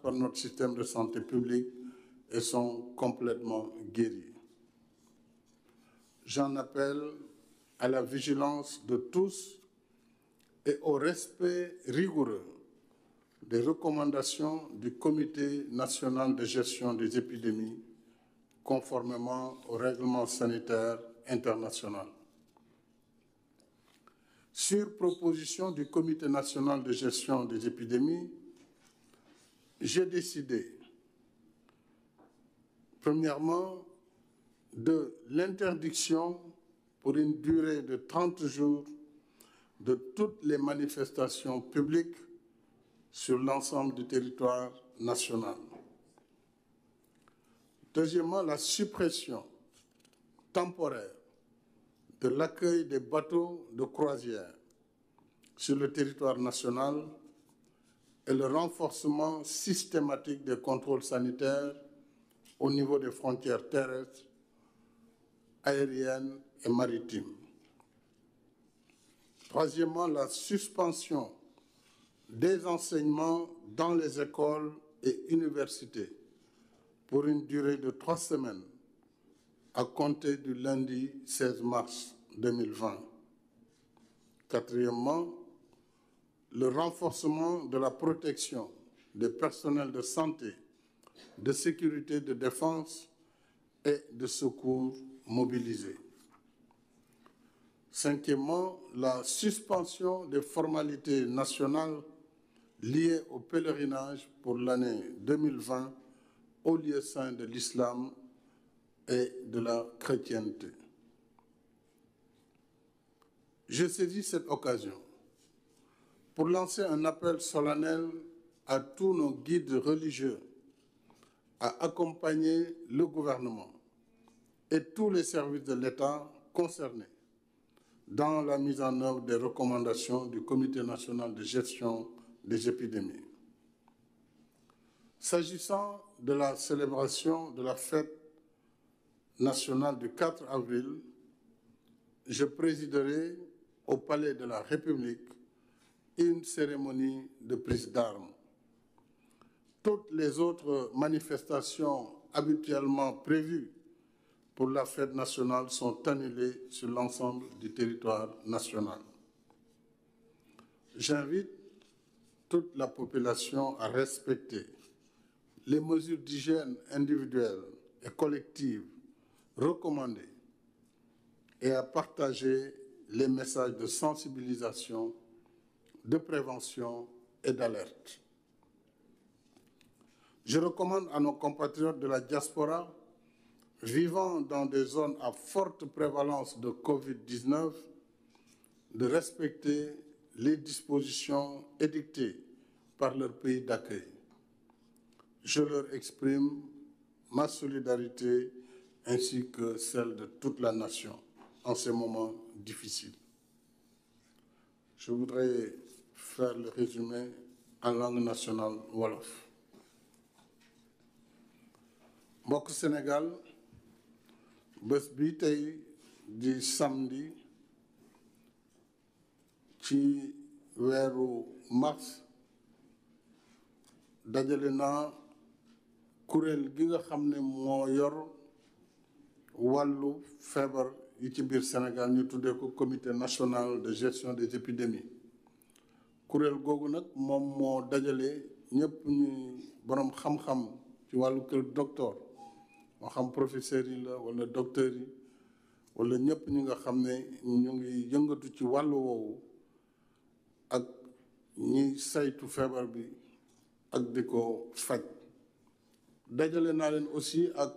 par notre système de santé publique et sont complètement guéris. J'en appelle à la vigilance de tous et au respect rigoureux des recommandations du Comité national de gestion des épidémies conformément au règlement sanitaire international. Sur proposition du Comité national de gestion des épidémies, j'ai décidé, premièrement, de l'interdiction pour une durée de 30 jours de toutes les manifestations publiques sur l'ensemble du territoire national. Deuxièmement, la suppression temporaire de l'accueil des bateaux de croisière sur le territoire national et le renforcement systématique des contrôles sanitaires au niveau des frontières terrestres, aériennes et maritimes. Troisièmement, la suspension des enseignements dans les écoles et universités pour une durée de 3 semaines à compter du lundi 16 mars 2020. Quatrièmement, le renforcement de la protection des personnels de santé, de sécurité, de défense et de secours mobilisés. Cinquièmement, la suspension des formalités nationales liées au pèlerinage pour l'année 2020 au lieu saint de l'islam et de la chrétienté. Je saisis cette occasion pour lancer un appel solennel à tous nos guides religieux à accompagner le gouvernement et tous les services de l'État concernés dans la mise en œuvre des recommandations du Comité national de gestion des épidémies. S'agissant de la célébration de la fête nationale du 4 avril, je présiderai au Palais de la République une cérémonie de prise d'armes. Toutes les autres manifestations habituellement prévues pour la fête nationale sont annulées sur l'ensemble du territoire national. J'invite toute la population à respecter les mesures d'hygiène individuelles et collectives recommandées et à partager les messages de sensibilisation, de prévention et d'alerte. Je recommande à nos compatriotes de la diaspora vivant dans des zones à forte prévalence de Covid-19 de respecter les dispositions édictées par leur pays d'accueil. Je leur exprime ma solidarité ainsi que celle de toute la nation en ces moments difficiles. Je voudrais faire le résumé en langue nationale wolof. Mbokk Sénégal, bés bi tey di samedi ci weeru mars dajale naa kuréel gi nga xam ne moo yor wàllu feebar yi ci biir Sénégal ñu tuddee ko comité national de gestion des épidémies kuréel googu nag moom moo dajale ñëpp ñuy borom xam-xam ci wàllu kër docteur moo xam professeurs yi la wala docteurs yi wala ñëpp ñi nga xam ne ñu ngi yëngatu ci wàllu woowu ak ñiy saytu feebar bi ak di ko faj dajale naa leen aussi ak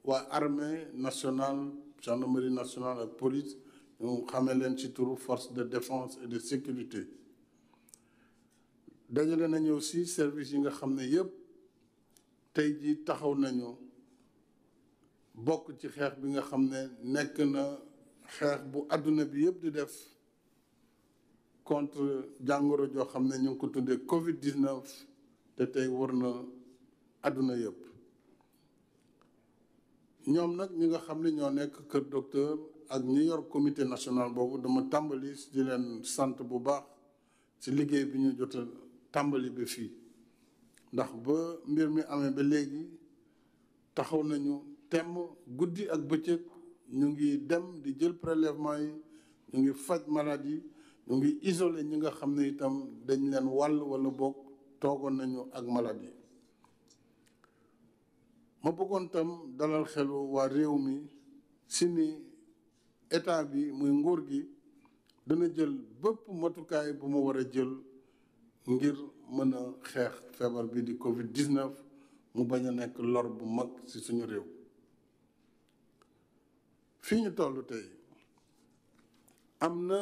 waa armée nationale gendarmerie nationale ak police ñu xamee leen ci turu force de défense et de sécurité dajale nañu aussi service yi nga xam ne yëpp tey jii taxaw nañu bokk ci xeex bi nga xam ne nekk na xeex bu àdduna bi yëpp di def contre jàngoro joo xam ne ñu ngi ko tuddee Covid-19 te tey wër na àdduna yëpp ñoom nag ñi nga xam ne ñoo nekk kër docteur ak ñi yor comité national boobu dama tàmbali di leen sant bu baax ci liggéey bi ñu jot a tàmbali ba fii ndax ba mbir mi amee ba léegi taxaw nañu temm guddi ak bëccëg ñu ngi dem di jël prélèvement yi ñu ngi faj maladie ñu ngi isolé ñi nga xam ne itam dañ leen wàll wala boog toogoon nañu ak maladie. ma bëggoon tam dalal xelu waa réew mi si ni état bi muy nguur gi dana jël bépp matukaay bu mu war a jël ngir mën a xeex feebar bi di Covid-19 mu bañ a nekk lor bu mag ci suñu réew. fii ñu toll tey am na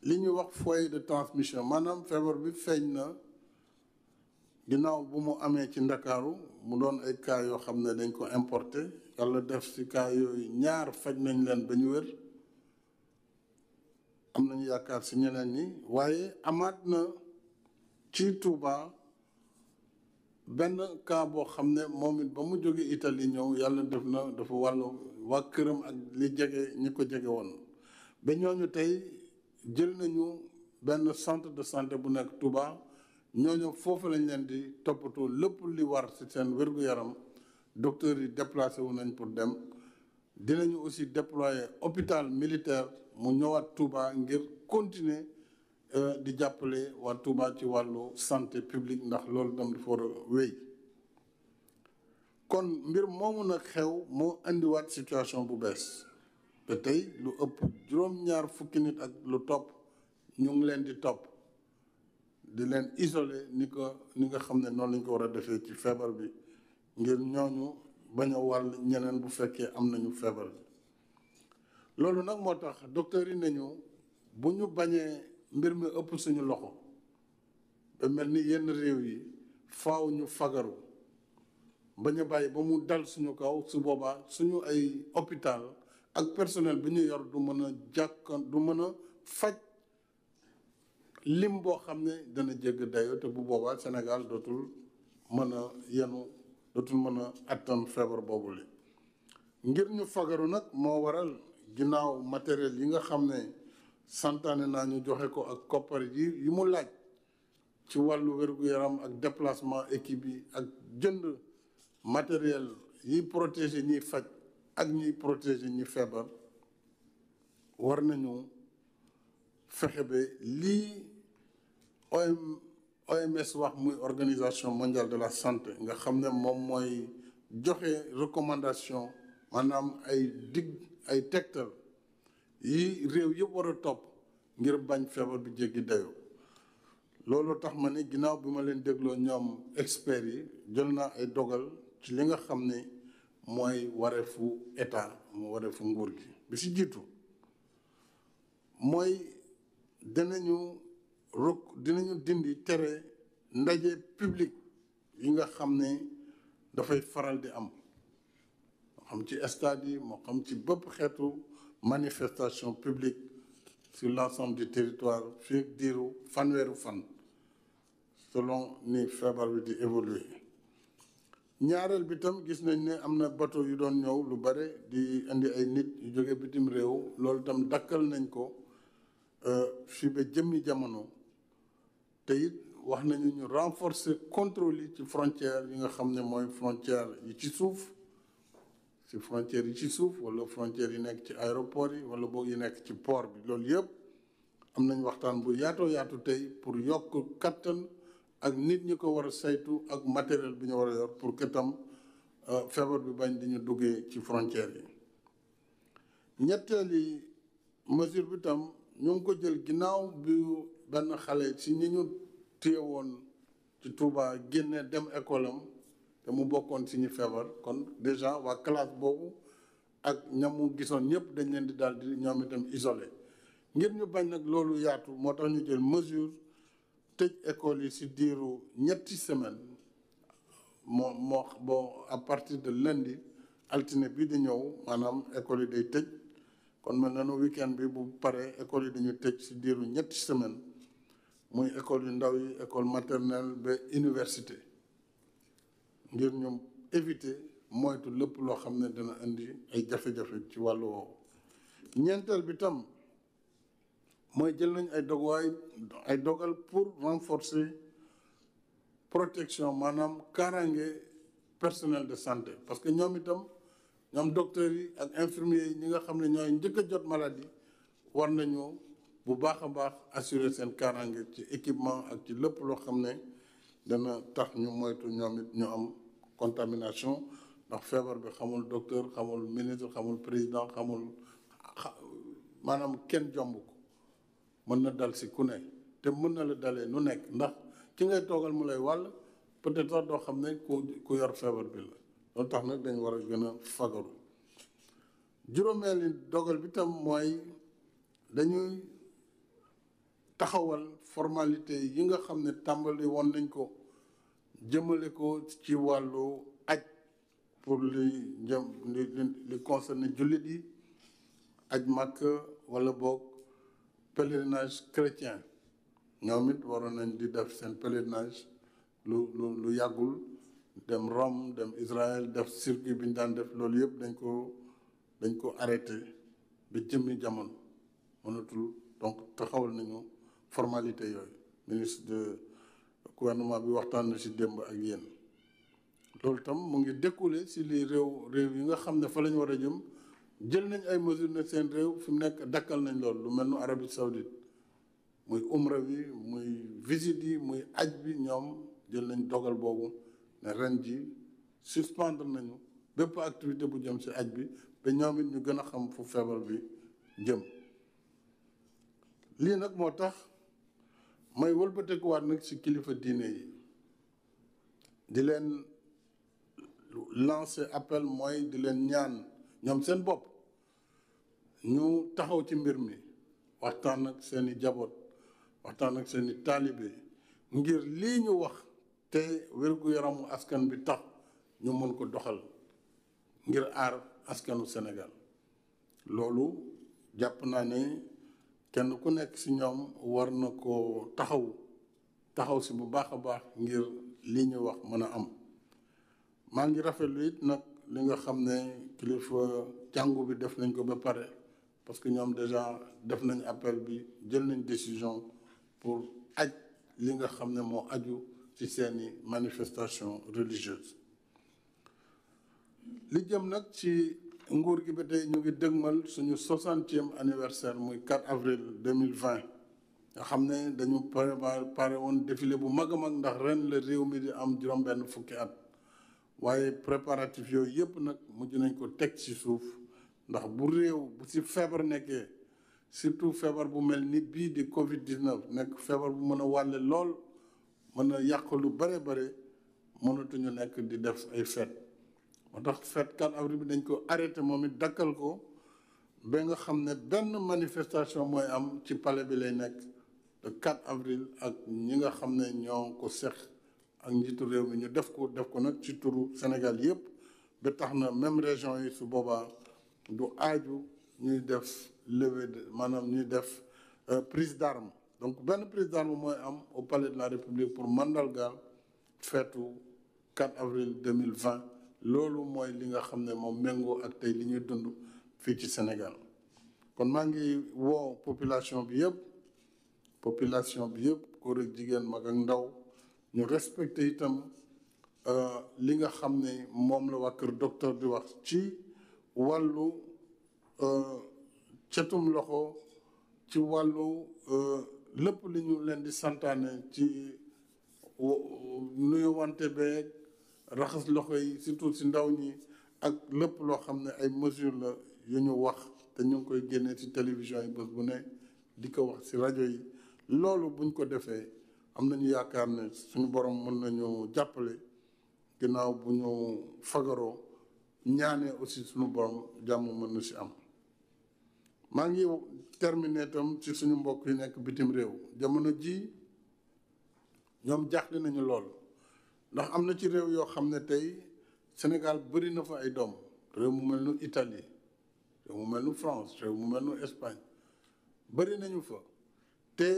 li ñuy wax foyer de transmission maanaam feebar bi feeñ na ginnaaw bu mu amee ci Ndakaaru mu doon ay cas yoo xam ne dañ ko importé yàlla def ci cas yooyu ñaar faj nañ leen ba ñu wér am nañu yaakaar ci ñeneen ñi waaye amaat na ci Touba benn cas boo xam ne moom it ba mu jóge Italie ñëw yàlla def na dafa wàllu waa këram ak li jege ñi ko jege woon ba ñooñu tey jël nañu benn centre de santé bu nekk Touba ñooñu foofu lañ leen di toppatoo lépp li war ci seen wér-gu-yaram docteurs yi déplacé wu nañ pour dem dinañu aussi déployer hôpital militaire mu ñëwaat Touba ngir continuer di jàppale waa Touba ci wàllu santé publique ndax loolu tam dafa war a wéy kon mbir moomu nag xew moo indiwaat situation bu bees te tey lu ëpp juróom-ñaar fukki nit ak lu topp ñu ngi leen di topp di leen isolé ni nga xam ne noonu lañ ko war a defee ci feebar bi ngir ñooñu bañ a wàll ñeneen bu fekkee am nañu feebar bi loolu nag moo tax docteur yi nañu bu ñu bañee mbir mi ëpp suñu loxo ba mel ni yenn réew yi faaw ñu fagaru bañ a bàyyi ba mu dal suñu kaw su boobaa suñu ay hôpital ak personnel bi ñu yor du mën a du mën a faj lim boo xam ne dana jégg dayo te bu boobaa Sénégal dootul mën a yenu dootul mën a attan feebar boobu li ngir ñu fagaru nag moo waral ginnaaw matériel yi nga xam ne santaane naa ñu joxe ko ak koppar yi mu laaj ci wàllu wér-gu-yaram ak déplacement équipe yi ak jënd matériel yi protéger ñiy faj ak ñiy protéger ñi feebar war nañu fexe ba lii OMS wax muy organisation mondiale de la santé nga xam ne moom mooy joxe recommandation maanaam ay tegtal yi réew yëpp war a topp ngir bañ feebar bi jéggi dayoo loolu tax ma ne ginnaaw bi ma leen dégloo ñoom experts yi jël naa ay dogal ci li nga xam ne mooy wareefu état mu wareefu nguur gi bi si jiitu mooy dinañu dindi tere ndaje public yi nga xam ne dafay faral di am moo xam ci stade yi moo xam ci bépp xeetu manifestation publique sur l'ensemble du territoire fii diiru fanweeru fan selon ni feebar bi di évoluer ñaareel bi tam gis nañ ne am na bateau yu doon ñëw lu bare di indi ay nit yu jóge bitim réew loolu tam dakkal nañ ko fii ba jëmmi jamono te it wax nañu ñu renforcer contrôle yi ci frontière yi nga xam ne mooy frontière yi ci suuf ci frontière yi ci suuf wala frontière yi nekk ci aéroport yi wala boog yi nekk ci port bi loolu yëpp am nañ waxtaan bu yaatoo yaatu tey pour yokk kattan ak nit ñi ko war a saytu ak matériel bi ñu war a yor pour que tam feebar bi bañ di ñu duggee ci frontière yi ñetteeli mesure bi tam ñu ngi ko jël ginnaaw bi benn xale ci ñi ñu téye woon ci Touba génne dem école am te mu bokkoon ci ñi feebar kon déjà waa classe boobu ak ñamu gisoon ñëpp dañ leen di daal di ñoom itam isolé ngir ñu bañ nag loolu yaatu moo tax ñu jël mesure tëj école yi ci diiru ñetti semaine bon à partir de lundi altine bii di ñëw maanaam école yi day tëj kon mel na nu week-end bi bu paree école yi dañu tëj ci diiru ñetti semaine muy école yu ndaw yi école maternelle ba université ngir ñu éviter moytu lépp loo xam ne dana indi ay jafe-jafe ci wàllu woowu ñeenteel bi tam mooy jël nañ ay dogal pour renforcer protection maanaam kaaraange personnel de santé parce que ñoom itam ñoom docteurs yi ak infirmiers yi ñi nga xam ne ñooy njëkk a jot maladie war nañu bu baax a baax assurer seen kaaraange ci équipement ak ci lépp loo xam ne dana tax ñu moytu ñoom it ñu am contamination ndax feebar bi xamul docteur xamul ministre xamul président xamul maanaam kenn jomb ko mën na dal si ku ne te mën na la dalee nu nekk ndax ki ngay toogal mu lay wàll peut-être sax doo xam ne ku yor feebar bi la loolu tax nag dañ war a gën a fagaru juróomeeli dogal bi tam mooy dañuy taxawal formalité yi nga xam ne tàmbali woon nañ ko jëmale ko ci wàllu aj pour li concerné jullit yi aj màkk wala boog pèlerinage chrétien ñoom it waroon nañ di def seen pèlerinage lu yàggul dem Rome dem Israël def circuit bi ñu daan def loolu yëpp dañ ko arrêté ba jëmmi jamono mënatul donc taxawal nañu formalité yooyu ministre de gouvernement bi waxtaan na ci démb ak yéen loolu tam mu ngi découlé ci li réew yi nga xam ne fa la ñu war a jëm jël nañ ay mesures ne seen réew fi mu nekk dakkal nañ loolu lu mel nu Arabie Saoudite muy umra bi muy visite yi muy aj bi ñoom jël nañ dogal boobu ne ren ji suspendre nañu bépp activité bu jëm ci aj bi ba ñoom it ñu gën a xam fu feebar bi jëm lii nag moo tax may wëlbatekuwaat nag ci kilifa diine yi di leen lancer appel mooy di leen ñaan ñoom seen bopp ñu taxaw ci mbir mi waxtaan ak seeni jaboot waxtaan ak seeni taalibe ngir lii ñu wax te wér-gu-yaramu askan bi tax ñu mën ko doxal ngir aar askanu Sénégal loolu jàpp naa ne kenn ku nekk ci ñoom war na ko taxaw ci bu baax a baax ngir lii ñu wax mën a am maa ngi rafetlu it nag li nga xam ne kilifa jàngu bi def nañ ko ba pare parce que ñoom déjà def nañ appel bi jël nañ décision pour aj li nga xam ne moo aju ci seeni manifestation religieuse li jëm nag ci nguur gi ba tey ñu ngi dëgmal suñu 60e anniversaire muy 4 avril 2020 nga xam ne dañu pare woon défilé bu mag a mag ndax ren la réew mi di am juróom-benn fukki at waaye préparatif yooyu yëpp nag mujj nañ ko teg ci suuf ndax bu réew bu ci feebar nekkee surtout feebar bu mel ni bii di Covid-19 nekk feebar bu mën a wàlle lool mën a yàq lu bare bare mënatuñu nekk di def ay fête moo tax fête 4 avril bi dañ ko arrêté moom it dakkal ko ba nga xam ne benn manifestation mooy am ci palais bi lay nekk le 4 avril ak ñi nga xam ne ñoo ko seq ak njiitu réew mi ñu def ko nag ci turu Sénégal yëpp ba tax na même région yi su boobaa du aaju ñuy def levée de maanaam ñuy def prise d'armes donc benn prise d'armes mooy am au palais de la République pour mandargaal feetu 4 avril 2020 loolu mooy li nga xam ne moom méngoo ak tey li ñuy dund fii ci Sénégal kon maa ngi woo population bi yëpp góor ak jigéen mag ak ndaw ñu respecté itam li nga xam ne moom la waa kër docteur di wax ci wàllu cetum loxo ci wàllu lépp li ñu leen di santaane ci nuyu wante beeg raxas loxo yi surtout ci ndaw ñi ak lépp loo xam ne ay mesures la yu ñu wax te ñu ngi koy génnee ci télévision yi bés bu ne di ko wax ci rajo yi loolu buñ ko defee am nañu yaakaar ne suñu borom mën nañu jàppale ginnaaw bu ñu fagaroo ñaanee aussi suñu borom jàmm mën na ci am. maa ngi terminé itam ci suñu mbokk yi nekk bitim réew jamono ji ñoom jaaxle nañu lool ndax am na ci réew yoo xam ne tey Sénégal bëri na fa ay doom réew mu mel nu Italie réew mu mel nu France réew mu mel nu Espagne bëri nañu fa te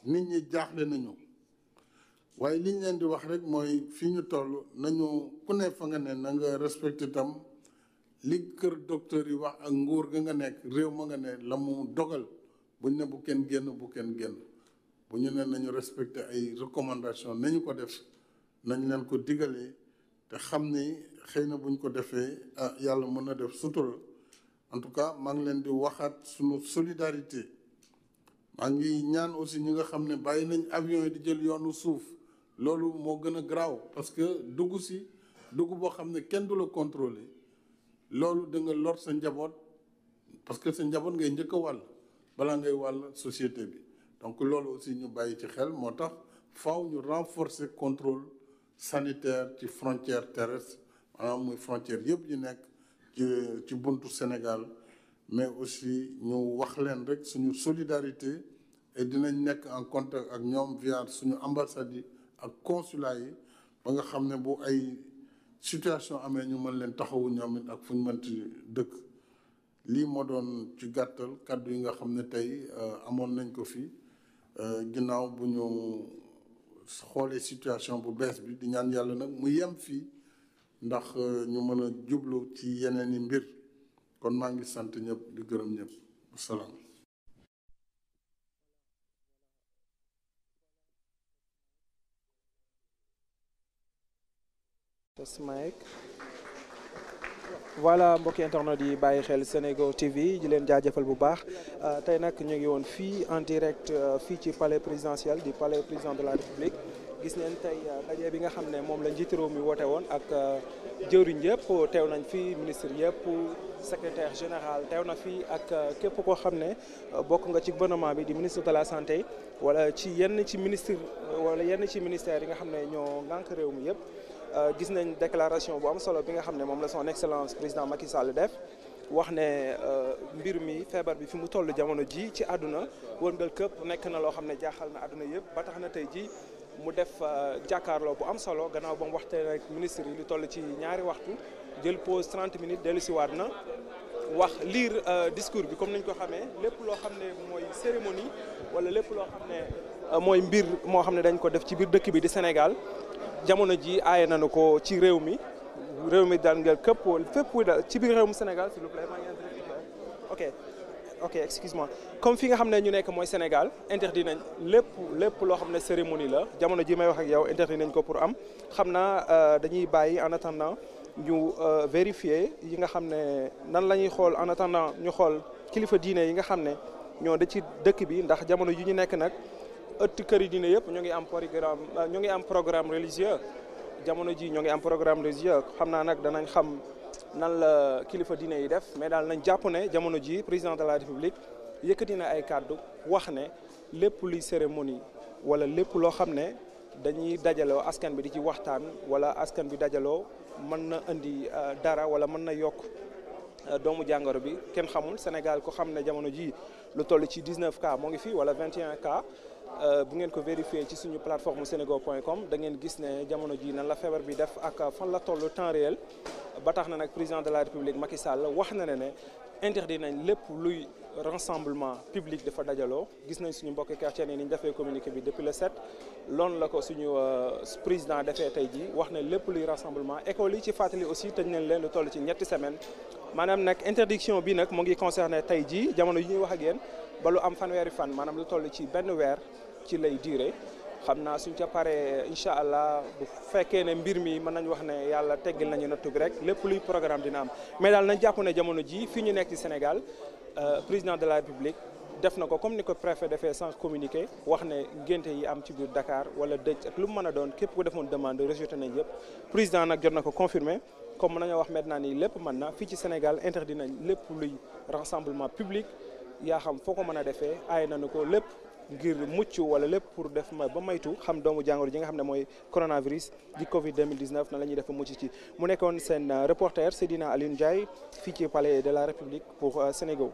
nit ñi jaaxle nañu waaye li ñu leen di wax rek mooy fii ñu toll nañu ku ne fa nga ne na nga respecté tam li kër docteur yi wax ak nguur ga nga nekk réew ma nga ne la mu dogal buñ ne bu kenn génn bu ñu ne nañu respecté ay recommandation nañu ko def nañ leen ko digalee te xam ni xëy na buñ ko defee yàlla mën na def sutura. En tout cas maa ngi leen di waxaat suñu solidarité maa ngi ñaan aussi ñi nga xam ne bàyyi nañ avion yi di jël yoonu suuf loolu moo gën a garaaw parce que dugg boo xam ne kenn du la contrôler loolu da nga lor sa njaboot parce que sa njaboot ngay njëkk a wàll balaa ngay wàll société bi. Donc loolu aussi ñu bàyyi ci xel moo tax faaw ñu renforcer contrôle sanitaire ci frontière terrestre maanaam muy frontière yëpp yu nekk ci buntu Sénégal mais aussi ñu wax leen rek suñu solidarité et dinañ nekk en contact ak ñoom via suñu ambassades yi ak consulat yi ba nga xam ne bu ay situation amee ñu mën leen taxawu ñoom it ak fu ñu mënti dëkk. lii moo doon ci gàttal kàddu yi nga xam ne tey amoon nañ ko fi ginnaaw bu ñu xoolee situation bu bees bi di ñaan yàlla nag mu yem fii ndax ñu mën a jublu ci yeneen i mbir kon maa ngi sant ñëpp di gërëm ñëpp wasalaam. voilà mbokki internet yi bàyyi xel Senego TV di leen jaajëfal bu baax tey nag ñu ngi woon fii en direct fii ci palais présidentiel du palais président de la République gis neen tey daje bi nga xam ne moom la njiitu réew mi woote woon ak jëwriñ yëpp teew nañ fi ministre yëpp secrétaire général teew na fi ak képp koo xam ne bokk nga ci gouvernement bi di ministre de la santé wala ci yenn ci ministère yi nga xam ne ñoo ngànk réew mi yëpp. gis nañ déclaration bu am solo bi nga xam ne moom la son excellence président Macky Sall def wax ne mbir mi feebar bi fi mu toll jamono ji ci àdduna wërngal këpp nekk na loo xam ne jaaxal na àdduna yëpp ba tax na tey ji mu def jàkkaarloo bu am solo gannaaw ba mu waxtee rek ministre yi lu toll ci ñaari waxtu jël pause 30 minutes dellu si waat na wax lire discours bi comme nañ ko xamee lépp loo xam ne mooy cérémonie wala lépp loo xam ne mooy mbir moo xam ne dañ ko def ci biir dëkk bi di Sénégal jamono ji aaye nañu ko ci réew mi daal nga këpp fépp daal ci biir réew mi Sénégal s'il vous plaît maa ngi ok excuse-moi comme fi nga xam ne ñu nekk mooy Sénégal interdit nañ lépp loo xam ne cérémonie la jamono ji may wax ak yow interdit nañ ko pour am xam naa dañuy bàyyi en attendant ñu vérifier yi nga xam ne nan la ñuy xool en attendant ñu xool kilifa diine yi nga xam ne ñoo da ci dëkk bi ndax jamono ji ñu nekk nag ëtt kër yi diine yëpp ñoo ngi am programme religieux jamono ji ñoo ngi am programme religieux xam naa nag danañ xam nan la kilifa diine yi def mais daal nañ jàpp ne jamono ji président de la république yëkkati na ay kàddu wax ne lépp luy cérémonie wala lépp loo xam ne dañuy dajaloo askan bi di ci waxtaan wala askan bi dajaloo mën na indi dara wala mën na yokk doomu jàngoro bi kenn xamul Sénégal ko xam ne jamono ji lu toll ci 19 cas moo ngi fi wala 21 cas bu ngeen ko vérifier ci suñu plateforme senego.com da ngeen gis ne jamono ji nan la feebar bi def ak fan la toll temps réel ba tax na nag président de la république Macky Sall wax na ne interdit nañ lépp luy rassemblement public dafa dajaloo gis nañ suñu mbokki chrétien yi ni ñu defee communiqué bi depuis le 7 loolu la ko suñu président defee tey ji wax ne lépp luy rassemblement école yi ci fàttali aussi tëj nañ leen lu toll ci ñetti semaine maanaam nag interdiction bi nag mu ngi concerné tey ji jamono yi ñuy wax ak yéen ba lu am fanweeri fan maanaam lu toll ci benn weer ci lay duré xam naa suñ ca paree incha allah bu fekkee ne mbir mi mën nañ wax ne yàlla teggil nañu nattu bi rek lépp luy programme dina am mais daal nañ jàpp ne jamono ji fii ñu nekk ci Sénégal président de la République def na ko comme ni ko préfet defee sans communiqué wax ne ngénte yi am ci biir Dakar wala dëj ak lu mu mën a doon képp ku defoon demande rejeté nañ yëpp président nag jot na ko confirmé comme mën nañoo wax maintenant nii lépp mën na fii ci Sénégal interdit nañ lépp luy rassemblement public yaa xam foo ko mën a defee aaye nañu ko lépp ngir mucc wala lépp pour def ba maytu xam doomu jàngoro ji nga xam ne mooy coronavirus di Covid 2019 na la ñuy def mucc ci mu nekkoon seen reporter Seydina Alioune Ndiaye fii ci palais de la République pour Sénégal.